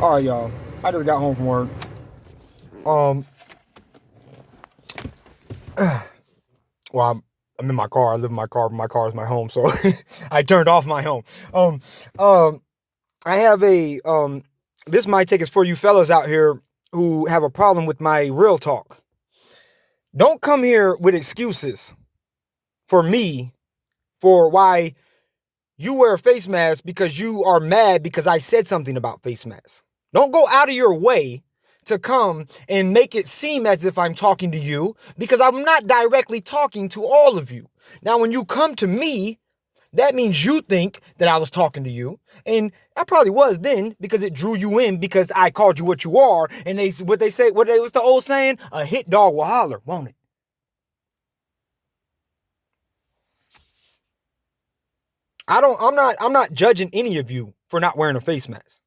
All right, y'all. I just got home from work. Well, I'm in my car. I live in my car. My car is my home, so I turned off my home. Um, um, I have a This might take us for you fellas out here who have a problem with my real talk. Don't come here with excuses for me for why you wear a face mask because you are mad because I said something about face masks. Don't go out of your way to come and make it seem as if I'm talking to you, because I'm not directly talking to all of you. Now, when you come to me, that means you think that I was talking to you. And I probably was then, because it drew you in because I called you what you are. And what's the old saying? A hit dog will holler, won't it? I'm not judging any of you for not wearing a face mask.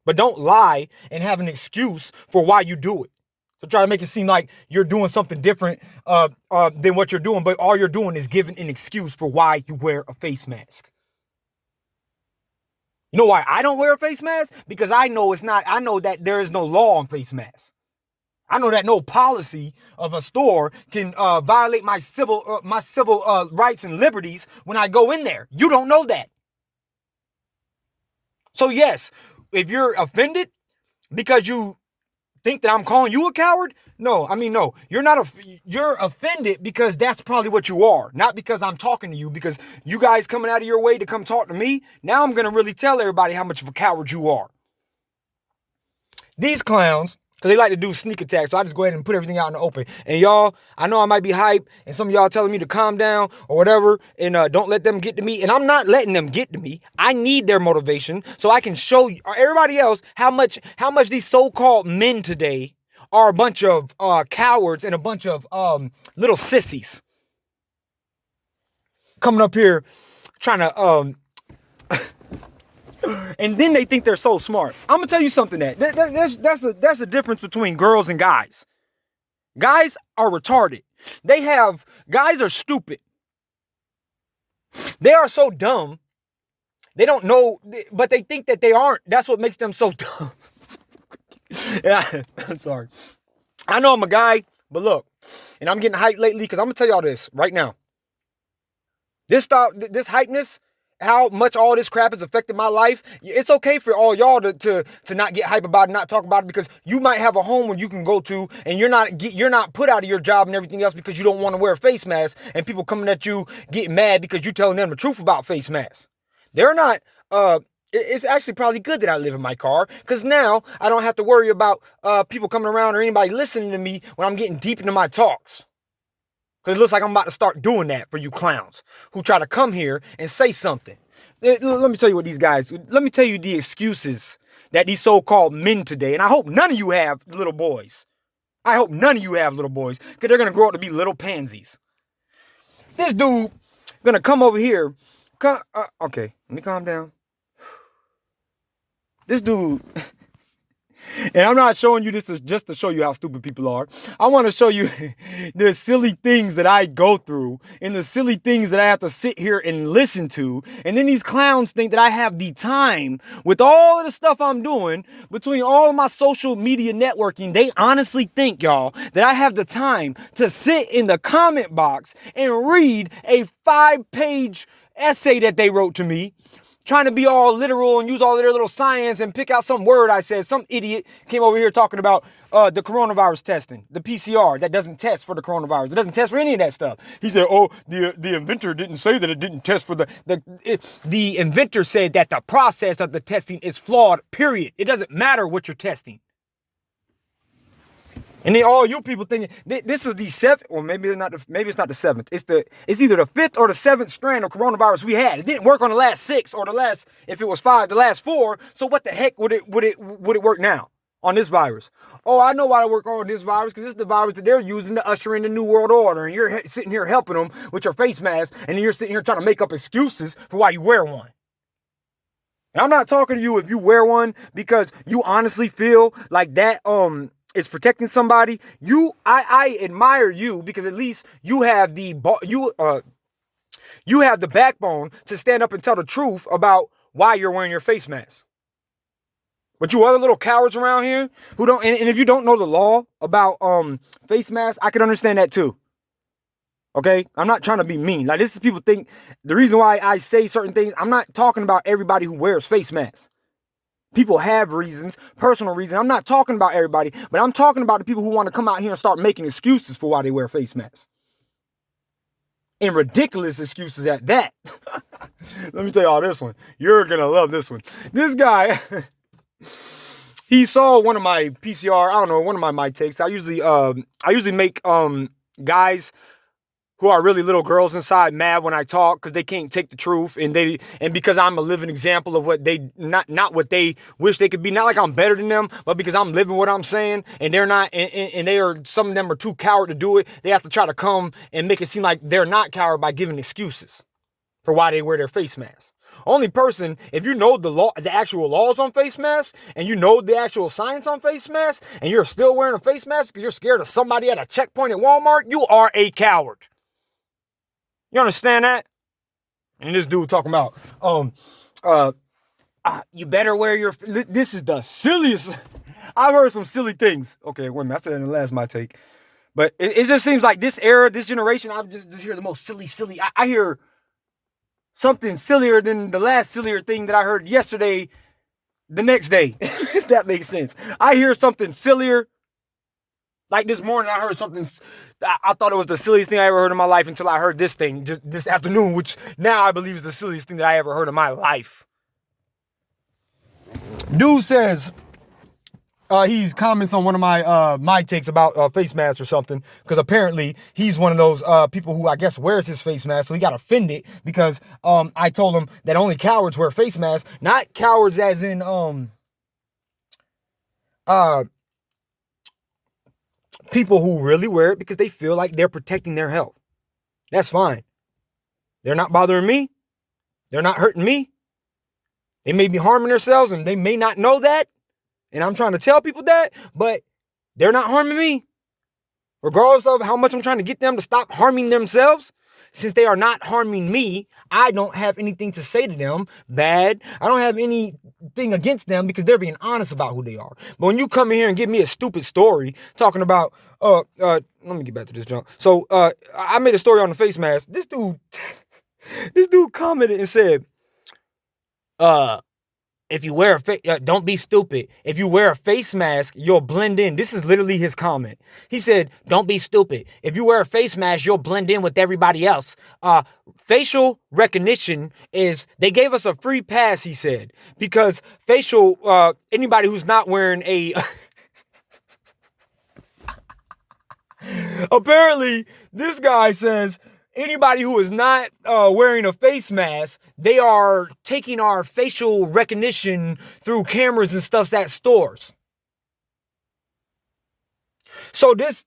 But don't lie and have an excuse for why you do it. So try to make it seem like you're doing something different than what you're doing, but all you're doing is giving an excuse for why you wear a face mask. You know why I don't wear a face mask? Because I know that there is no law on face masks. I know that no policy of a store can violate my civil rights and liberties when I go in there. You don't know that. So yes, if you're offended because you think that I'm calling you a coward, no, you're offended because that's probably what you are, not because I'm talking to you, because you guys coming out of your way to come talk to me. Now I'm going to really tell everybody how much of a coward you are. These clowns, because they like to do sneak attacks, so I just go ahead and put everything out in the open. And y'all, I know I might be hype, and some of y'all telling me to calm down or whatever, and don't let them get to me. And I'm not letting them get to me. I need their motivation so I can show everybody else how much these so-called men today are a bunch of cowards and a bunch of little sissies. Coming up here trying to and then they think they're so smart. I'm gonna tell you something that's a difference between girls and guys. Guys are retarded. Guys are stupid. They are so dumb. They don't know, but they think that they aren't. That's what makes them so dumb. Yeah, I'm sorry. I know I'm a guy, but look, and I'm getting hyped lately because I'm gonna tell y'all this right now. This hypeness, how much all this crap has affected my life. It's okay for all y'all to not get hype about it, not talk about it, because you might have a home where you can go to and you're not put out of your job and everything else because you don't want to wear a face mask, and people coming at you getting mad because you're telling them the truth about face masks. They're not it's actually probably good that I live in my car, because now I don't have to worry about people coming around or anybody listening to me when I'm getting deep into my talks. Because it looks like I'm about to start doing that for you clowns who try to come here and say something. Let me tell you let me tell you the excuses that these so-called men today, and I hope none of you have little boys. I hope none of you have little boys, because they're going to grow up to be little pansies. This dude going to come over here. Okay, let me calm down. This dude... And I'm not showing you this just to show you how stupid people are. I want to show you the silly things that I go through and the silly things that I have to sit here and listen to. And then these clowns think that I have the time with all of the stuff I'm doing between all of my social media networking. They honestly think, y'all, that I have the time to sit in the comment box and read a 5-page essay that they wrote to me, trying to be all literal and use all of their little science and pick out some word I said. Some idiot came over here talking about the coronavirus testing, the PCR that doesn't test for the coronavirus. It doesn't test for any of that stuff. He said, oh, the inventor didn't say that it didn't test for the inventor said that the process of the testing is flawed, period. It doesn't matter what you're testing. And then all you people thinking this is the seventh, or maybe it's not the seventh. It's either the fifth or the seventh strand of coronavirus we had. It didn't work on the last 6 or if it was 5, the last 4. So what the heck would it work now on this virus? Oh, I know why it work on this virus, because it's the virus that they're using to usher in the new world order. And you're sitting here helping them with your face mask, and then you're sitting here trying to make up excuses for why you wear one. And I'm not talking to you if you wear one because you honestly feel like that is protecting somebody. I admire you, because at least you have the backbone to stand up and tell the truth about why you're wearing your face mask. But you other little cowards around here who don't, and if you don't know the law about face masks, I can understand that too. Okay, I'm not trying to be mean. Like, this is people think the reason why I say certain things. I'm not talking about everybody who wears face masks. People have reasons, personal reasons. I'm not talking about everybody, but I'm talking about the people who want to come out here and start making excuses for why they wear face masks. And ridiculous excuses at that. Let me tell you all this one. You're going to love this one. This guy, he saw one of my PCR, I don't know, one of my mic takes. I usually make guys who are really little girls inside mad when I talk because they can't take the truth, and because I'm a living example of what they not what they wish they could be. Not like I'm better than them, but because I'm living what I'm saying, and they're not, and they are, some of them are too coward to do it. They have to try to come and make it seem like they're not coward by giving excuses for why they wear their face mask. Only person, if you know the law, the actual laws on face masks, and you know the actual science on face masks, and you're still wearing a face mask because you're scared of somebody at a checkpoint at Walmart, you are a coward. You understand that? And this dude talking about, you better wear your, this is the silliest. I've heard some silly things. Okay, wait a minute, I said in the last my take. But it just seems like this era, this generation, I just hear the most silly. I hear something sillier than the last sillier thing that I heard yesterday, the next day, if that makes sense. I hear something sillier. Like this morning, I heard something, I thought it was the silliest thing I ever heard in my life until I heard this thing just this afternoon, which now I believe is the silliest thing that I ever heard in my life. Dude says, he comments on one of my takes about face masks or something, because apparently he's one of those people who I guess wears his face mask, so he got offended because I told him that only cowards wear face masks, not cowards as in people who really wear it because they feel like they're protecting their health. That's fine. They're not bothering me. They're not hurting me. They may be harming themselves and they may not know that. And I'm trying to tell people that, but they're not harming me. Regardless of how much I'm trying to get them to stop harming themselves, since they are not harming me, I don't have anything to say to them bad. I don't have anything against them because they're being honest about who they are. But when you come in here and give me a stupid story talking about, let me get back to this junk. So I made a story on the face mask. This dude commented and said, if you wear don't be stupid. If you wear a face mask, you'll blend in. This is literally his comment. He said, don't be stupid. If you wear a face mask, you'll blend in with everybody else. Facial recognition they gave us a free pass, he said, because anybody who's not wearing a, apparently this guy says, anybody who is not wearing a face mask, they are taking our facial recognition through cameras and stuff at stores. So this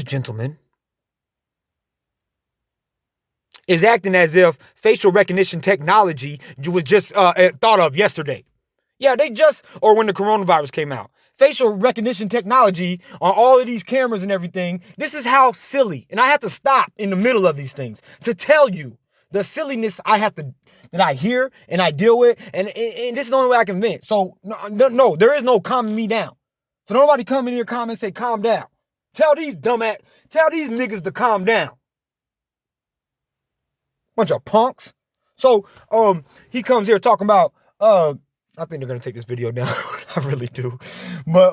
gentleman is acting as if facial recognition technology was just thought of yesterday. Yeah, or when the coronavirus came out. Facial recognition technology on all of these cameras and everything. This is how silly. And I have to stop in the middle of these things to tell you the silliness that I hear and I deal with. And this is the only way I can vent. So no, there is no calming me down. So nobody come in here, comment and say, calm down. Tell these niggas to calm down. Bunch of punks. So he comes here talking about, I think they're going to take this video down. I really do. But,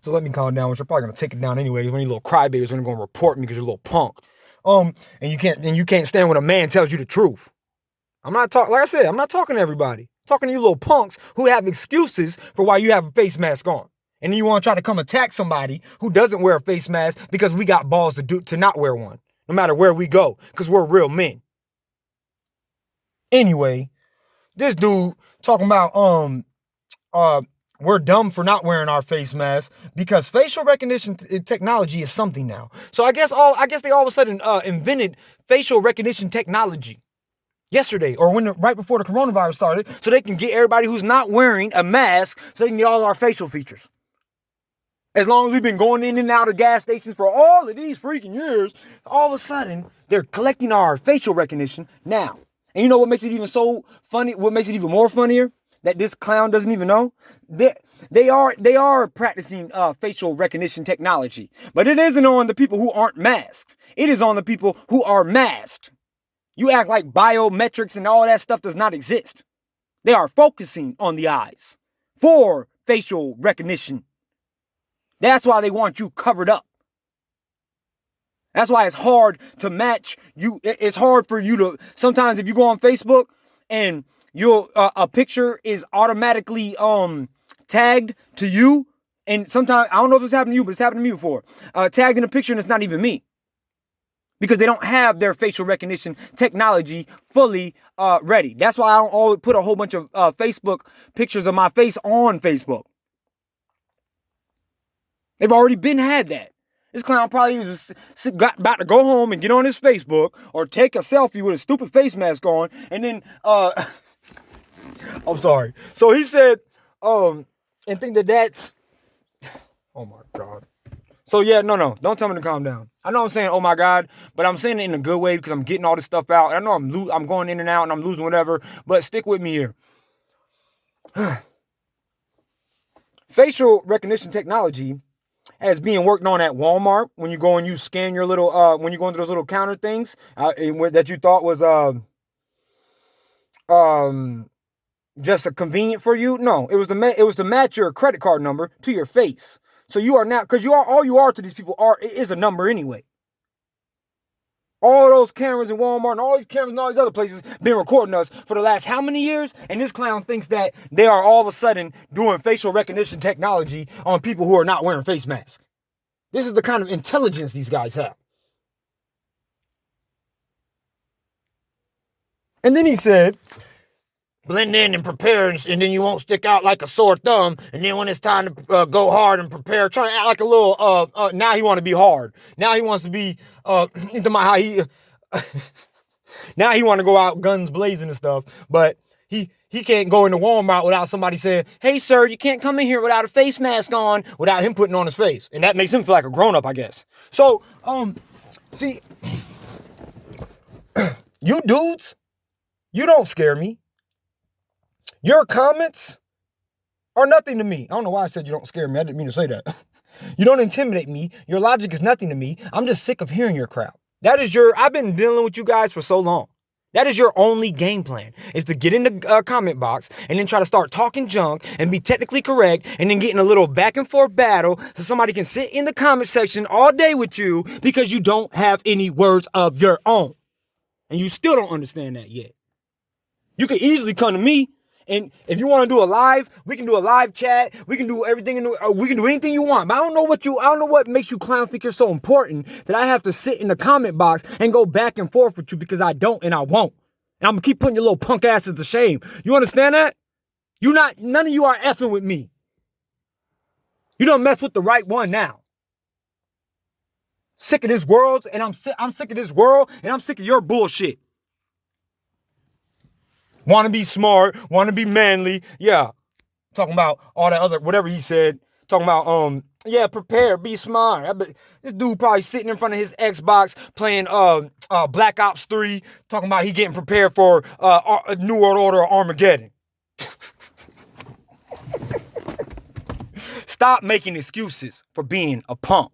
so let me calm down, which you're probably going to take it down anyways. When you little crybabies are going to report me because you're a little punk. And you can't stand when a man tells you the truth. Like I said, I'm not talking to everybody. I'm talking to you little punks who have excuses for why you have a face mask on. And then you want to try to come attack somebody who doesn't wear a face mask because we got balls to not wear one, no matter where we go, because we're real men. Anyway, this dude talking about we're dumb for not wearing our face masks because facial recognition technology is something now. So I guess they all of a sudden invented facial recognition technology yesterday or right before the coronavirus started, so they can get everybody who's not wearing a mask, so they can get all our facial features. As long as we've been going in and out of gas stations for all of these freaking years, all of a sudden they're collecting our facial recognition now. And you know what makes it even so funny? What makes it even more funnier? That this clown doesn't even know? They are practicing facial recognition technology. But it isn't on the people who aren't masked. It is on the people who are masked. You act like biometrics and all that stuff does not exist. They are focusing on the eyes for facial recognition. That's why they want you covered up. That's why it's hard to match you. It's hard for you to, sometimes if you go on Facebook and a picture is automatically tagged to you, and sometimes, I don't know if it's happened to you, but it's happened to me before, tagged in a picture and it's not even me. Because they don't have their facial recognition technology fully ready. That's why I don't always put a whole bunch of Facebook pictures of my face on Facebook. They've already had that. This clown probably was about to go home and get on his Facebook or take a selfie with a stupid face mask on, and then I'm sorry. So he said, and think that's, oh my God. So yeah, no, don't tell me to calm down. I know I'm saying, oh my God, but I'm saying it in a good way because I'm getting all this stuff out. I know I'm going in and out and I'm losing whatever, but stick with me here. Facial recognition technology as being worked on at Walmart when you go and you scan your little when you go into those little counter things that you thought was just a convenient for you. No, it was to match your credit card number to your face. So you are now, because all you are to these people is a number anyway. All those cameras in Walmart and all these cameras and all these other places been recording us for the last how many years? And this clown thinks that they are all of a sudden doing facial recognition technology on people who are not wearing face masks. This is the kind of intelligence these guys have. And then he said, blend in and prepare, and then you won't stick out like a sore thumb. And then when it's time to go hard and prepare, trying to act like a little, now he want to be hard. Now he wants to be, into my, how he, now he want to go out guns blazing and stuff. But he can't go into Walmart without somebody saying, hey, sir, you can't come in here without a face mask on, without him putting on his face. And that makes him feel like a grown-up, I guess. So, see, you dudes, you don't scare me. Your comments are nothing to me. I don't know why I said you don't scare me. I didn't mean to say that. You don't intimidate me. Your logic is nothing to me. I'm just sick of hearing your crowd. I've been dealing with you guys for so long. That is your only game plan, is to get in the comment box and then try to start talking junk and be technically correct and then get in a little back and forth battle so somebody can sit in the comment section all day with you because you don't have any words of your own. And you still don't understand that yet. You could easily come to me. And if you want to do a live, we can do a live chat. We can do everything. We can do anything you want. But I don't know what makes you clowns think you're so important that I have to sit in the comment box and go back and forth with you because I don't and I won't. And I'm going to keep putting your little punk asses to shame. You understand that? None of you are effing with me. You don't mess with the right one now. Sick of this world, and I'm sick of this world, and I'm sick of your bullshit. Want to be smart, want to be manly. Yeah. Talking about all that other, whatever he said. Talking about, prepare, be smart. This dude probably sitting in front of his Xbox playing Black Ops 3, talking about he getting prepared for a New World Order or Armageddon. Stop making excuses for being a punk.